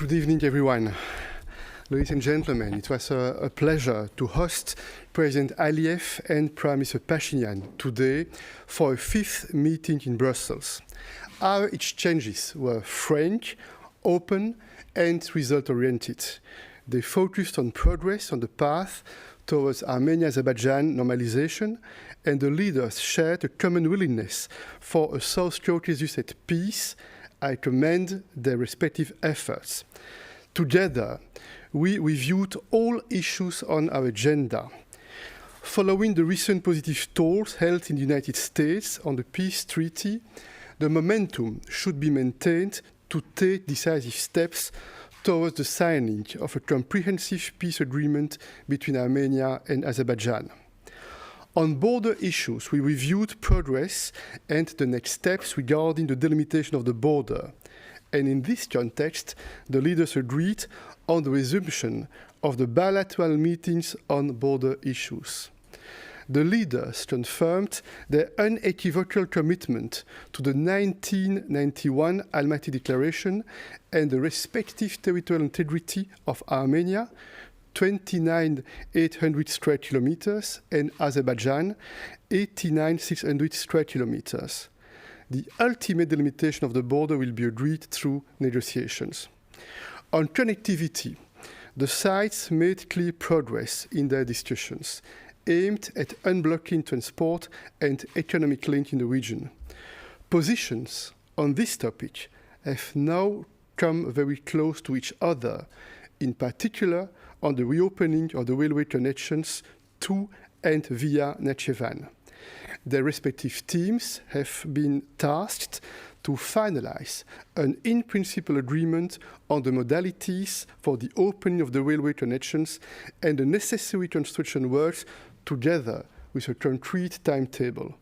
Good evening, everyone. Ladies and gentlemen, it was a pleasure to host President Ալիև and Prime Minister Փաշինյani today for a fifth meeting in Brussels. Our exchanges were frank, open, and result-oriented. They focused on progress on the path towards Armenia-Azerbaijan normalization, and the leaders shared a common willingness for a South Caucasus at peace. I commend their respective efforts. Together, we reviewed all issues on our agenda. Following the recent positive talks held in the United States on the peace treaty, the momentum should be maintained to take decisive steps towards the signing of a comprehensive peace agreement between Armenia and Azerbaijan. On border issues, we reviewed progress and the next steps regarding the delimitation of the border. And in this context, the leaders agreed on the resumption of the bilateral meetings on border issues. The leaders confirmed their unequivocal commitment to the 1991 Almaty Declaration and the respective territorial integrity of Armenia, 29,800 square kilometers, and Azerbaijan, 89,600 square kilometers. The ultimate delimitation of the border will be agreed through negotiations. On connectivity, the sides made clear progress in their discussions, aimed at unblocking transport and economic link in the region. Positions on this topic have now come very close to each other, in particular on the reopening of the railway connections to and via Nakhchivan. Their respective teams have been tasked to finalize an in-principle agreement on the modalities for the opening of the railway connections and the necessary construction works together with a concrete timetable.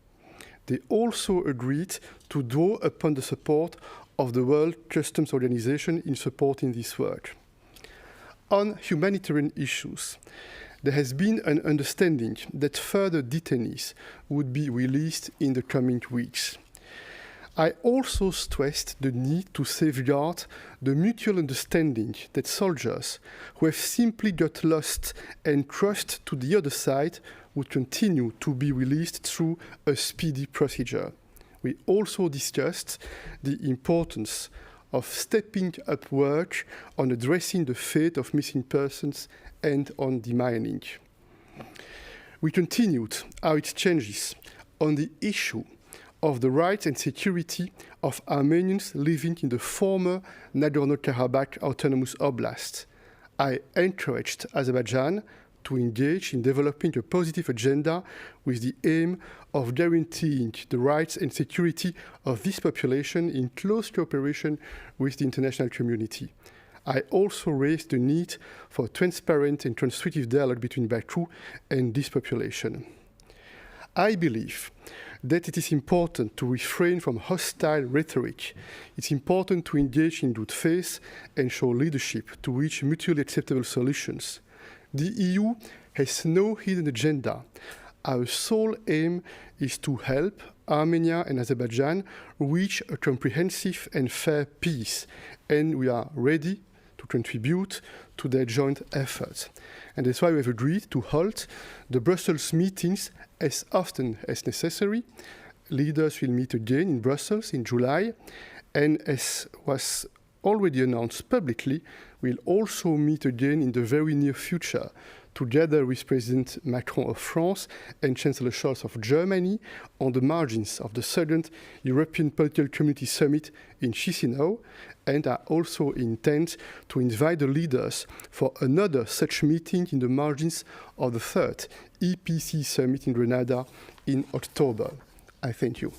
They also agreed to draw upon the support of the World Customs Organization in supporting this work. On humanitarian issues, there has been an understanding that further detainees would be released in the coming weeks. I also stressed the need to safeguard the mutual understanding that soldiers who have simply got lost and crossed to the other side would continue to be released through a speedy procedure. We also discussed the importance of stepping up work on addressing the fate of missing persons and on demining. We continued our exchanges on the issue of the rights and security of Armenians living in the former Nagorno-Karabakh Autonomous Oblast. I encouraged Azerbaijan to engage in developing a positive agenda with the aim of guaranteeing the rights and security of this population in close cooperation with the international community. I also raised the need for transparent and constructive dialogue between Baku and this population. I believe that it is important to refrain from hostile rhetoric. It's important to engage in good faith and show leadership to reach mutually acceptable solutions. The EU has no hidden agenda. Our sole aim is to help Armenia and Azerbaijan reach a comprehensive and fair peace, and we are ready to contribute to their joint efforts. And that's why we have agreed to hold the Brussels meetings as often as necessary. Leaders will meet again in Brussels in July, and as was already announced publicly, we'll also meet again in the very near future, together with President Macron of France and Chancellor Scholz of Germany, on the margins of the second European Political Community Summit in Chisinau, and I also intend to invite the leaders for another such meeting in the margins of the third EPC Summit in Grenada in October. I thank you.